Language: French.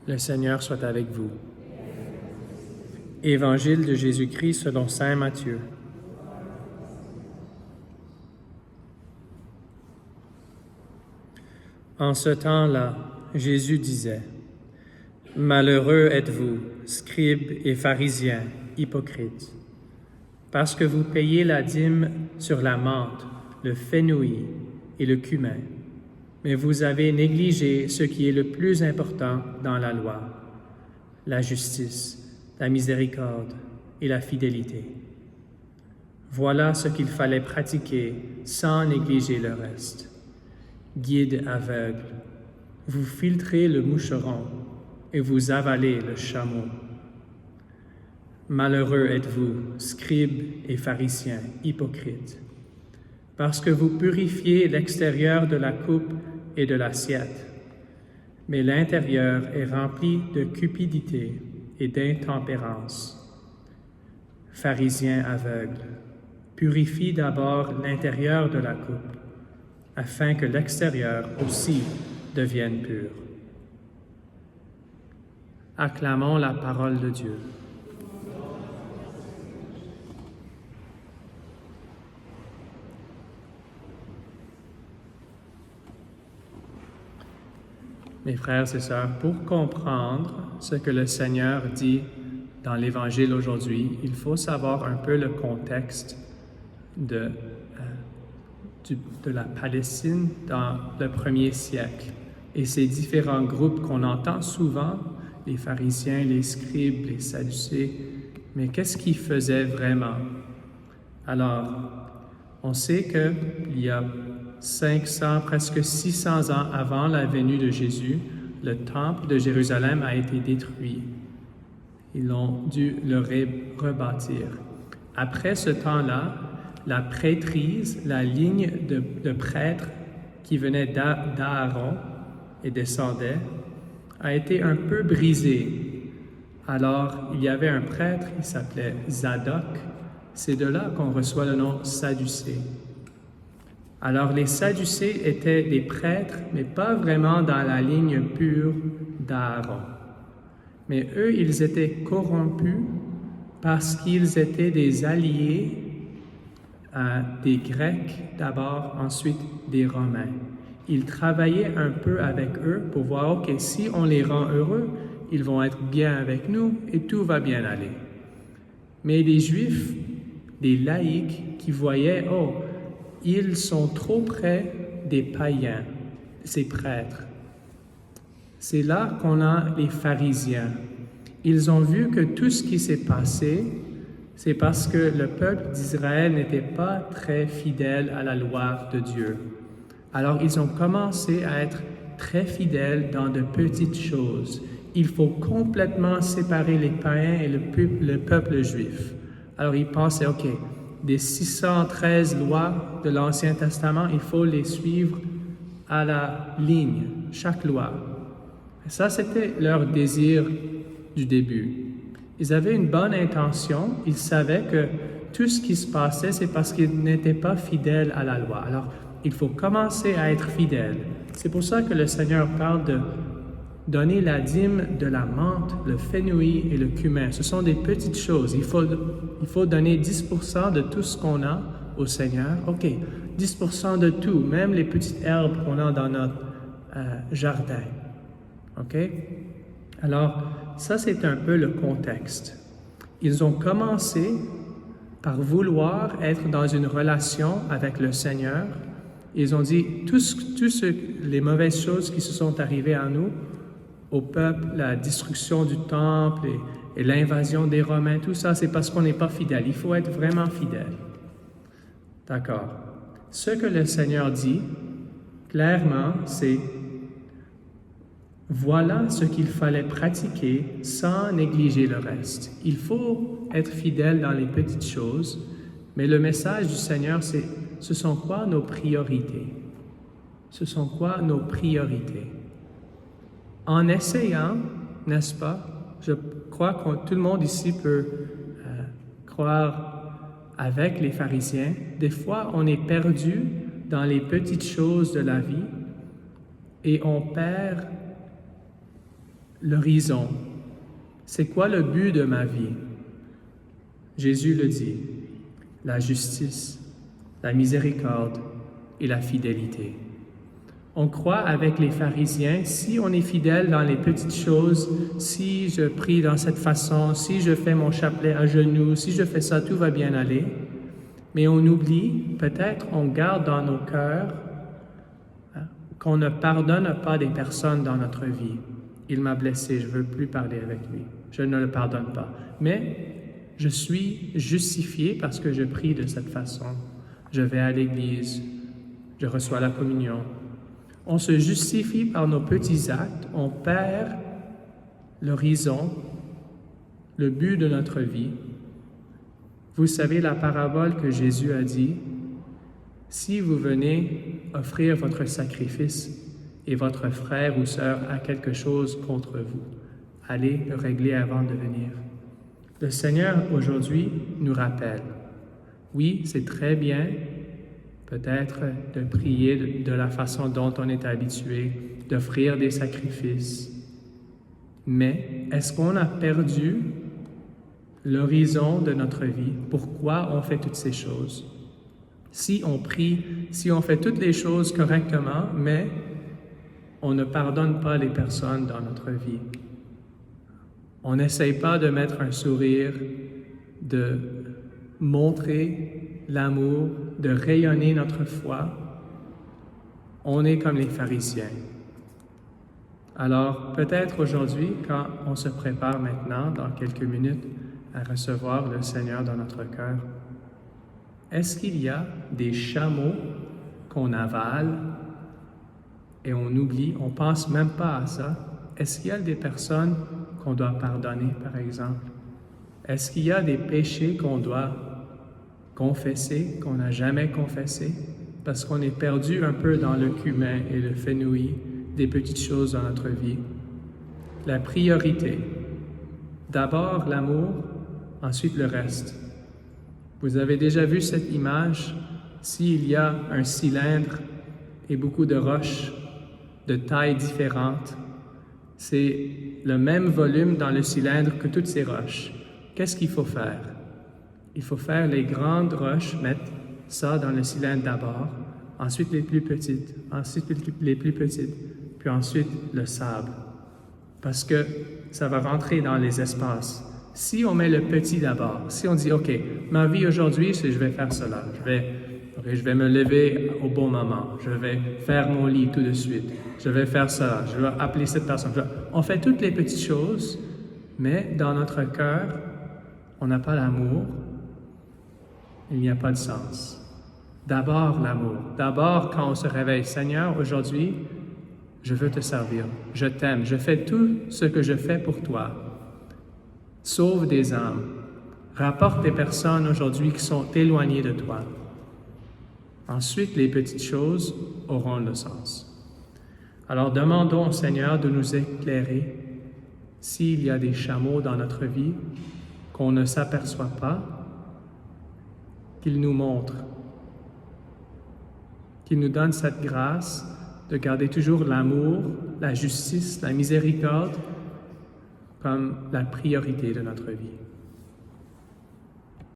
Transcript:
Le Seigneur soit avec vous. Évangile de Jésus-Christ selon saint Matthieu. En ce temps-là, Jésus disait, « Malheureux êtes-vous, scribes et pharisiens, hypocrites, parce que vous payez la dîme sur la menthe, le fenouil et le cumin, mais vous avez négligé ce qui est le plus important dans la loi, la justice, la miséricorde et la fidélité. Voilà ce qu'il fallait pratiquer sans négliger le reste. Guide aveugle, vous filtrez le moucheron et vous avalez le chameau. Malheureux êtes-vous, scribes et pharisiens, hypocrites, parce que vous purifiez l'extérieur de la coupe et de l'assiette, mais l'intérieur est rempli de cupidité et d'intempérance. Pharisiens aveugles, purifie d'abord l'intérieur de la coupe, afin que l'extérieur aussi devienne pur. Acclamons la parole de Dieu. Mes frères et sœurs, pour comprendre ce que le Seigneur dit dans l'Évangile aujourd'hui, il faut savoir un peu le contexte de la Palestine dans le 1er siècle et ces différents groupes qu'on entend souvent, les pharisiens, les scribes, les sadducéens, mais qu'est-ce qu'ils faisaient vraiment? Alors, on sait qu'il y a 500, presque 600 ans avant la venue de Jésus, le temple de Jérusalem a été détruit. Ils ont dû le rebâtir. Après ce temps-là, la prêtrise, la ligne de prêtres qui venait d'Aaron et descendait, a été un peu brisée. Alors, il y avait un prêtre qui s'appelait Zadok. C'est de là qu'on reçoit le nom Sadducée. Alors, les Sadducées étaient des prêtres, mais pas vraiment dans la ligne pure d'Aaron. Mais eux, ils étaient corrompus parce qu'ils étaient des alliés des Grecs d'abord, ensuite des Romains. Ils travaillaient un peu avec eux pour voir, OK, si on les rend heureux, ils vont être bien avec nous et tout va bien aller. Mais les Juifs, des laïcs qui voyaient, oh, ils sont trop près des païens, ces prêtres. C'est là qu'on a les pharisiens. Ils ont vu que tout ce qui s'est passé, c'est parce que le peuple d'Israël n'était pas très fidèle à la loi de Dieu. Alors ils ont commencé à être très fidèles dans de petites choses. Il faut complètement séparer les païens et le peuple juif. Alors ils pensaient, OK, des 613 lois de l'Ancien Testament, il faut les suivre à la ligne, chaque loi. Et ça, c'était leur désir du début. Ils avaient une bonne intention, ils savaient que tout ce qui se passait, c'est parce qu'ils n'étaient pas fidèles à la loi. Alors, il faut commencer à être fidèle. C'est pour ça que le Seigneur parle de donner la dîme de la menthe, le fenouil et le cumin. Ce sont des petites choses. Il faut donner 10% de tout ce qu'on a au Seigneur. OK, 10% de tout, même les petites herbes qu'on a dans notre jardin. OK? Alors, ça, c'est un peu le contexte. Ils ont commencé par vouloir être dans une relation avec le Seigneur. Ils ont dit, les mauvaises choses qui se sont arrivées à nous, au peuple, la destruction du temple et l'invasion des Romains, tout ça, c'est parce qu'on n'est pas fidèle. Il faut être vraiment fidèle. D'accord. Ce que le Seigneur dit, clairement, c'est voilà ce qu'il fallait pratiquer sans négliger le reste. Il faut être fidèle dans les petites choses, mais le message du Seigneur, c'est ce sont quoi nos priorités? Ce sont quoi nos priorités? En essayant, n'est-ce pas? Je crois que tout le monde ici peut croire avec les pharisiens. Des fois, on est perdu dans les petites choses de la vie et on perd l'horizon. C'est quoi le but de ma vie? Jésus le dit, la justice, la miséricorde et la fidélité. On croit avec les pharisiens, si on est fidèle dans les petites choses, si je prie dans cette façon, si je fais mon chapelet à genoux, si je fais ça, tout va bien aller. Mais on oublie, peut-être on garde dans nos cœurs qu'on ne pardonne pas des personnes dans notre vie. Il m'a blessé, je ne veux plus parler avec lui. Je ne le pardonne pas. Mais je suis justifié parce que je prie de cette façon. Je vais à l'église, je reçois la communion. On se justifie par nos petits actes, on perd l'horizon, le but de notre vie. Vous savez la parabole que Jésus a dit, « Si vous venez offrir votre sacrifice et votre frère ou sœur a quelque chose contre vous, allez le régler avant de venir. » Le Seigneur aujourd'hui nous rappelle, oui, c'est très bien peut-être de prier de la façon dont on est habitué, d'offrir des sacrifices. Mais est-ce qu'on a perdu l'horizon de notre vie? Pourquoi on fait toutes ces choses? Si on prie, si on fait toutes les choses correctement, mais on ne pardonne pas les personnes dans notre vie. On n'essaye pas de mettre un sourire, de montrer l'amour, de rayonner notre foi. On est comme les pharisiens. Alors, peut-être aujourd'hui, quand on se prépare maintenant, dans quelques minutes, à recevoir le Seigneur dans notre cœur, est-ce qu'il y a des chameaux qu'on avale et on oublie, on ne pense même pas à ça? Est-ce qu'il y a des personnes qu'on doit pardonner, par exemple? Est-ce qu'il y a des péchés qu'on doit confesser, qu'on n'a jamais confessé, parce qu'on est perdu un peu dans le cumin et le fenouil des petites choses dans notre vie? La priorité. D'abord l'amour, ensuite le reste. Vous avez déjà vu cette image? S'il y a un cylindre et beaucoup de roches de tailles différentes, c'est le même volume dans le cylindre que toutes ces roches. Qu'est-ce qu'il faut faire? Il faut faire les grandes roches, mettre ça dans le cylindre d'abord, ensuite les plus petites, ensuite les plus petites, puis ensuite le sable. Parce que ça va rentrer dans les espaces. Si on met le petit d'abord, si on dit, OK, ma vie aujourd'hui, c'est je vais faire cela, je vais me lever au bon moment, je vais faire mon lit tout de suite, je vais faire cela, je vais appeler cette personne. On fait toutes les petites choses, mais dans notre cœur, on n'a pas l'amour, il n'y a pas de sens. D'abord l'amour. D'abord, quand on se réveille, Seigneur, aujourd'hui, je veux te servir, je t'aime, je fais tout ce que je fais pour toi. Sauve des âmes, rapporte des personnes aujourd'hui qui sont éloignées de toi. Ensuite, les petites choses auront le sens. Alors demandons au Seigneur de nous éclairer s'il y a des chameaux dans notre vie qu'on ne s'aperçoit pas, qu'il nous montre, qu'il nous donne cette grâce de garder toujours l'amour, la justice, la miséricorde comme la priorité de notre vie.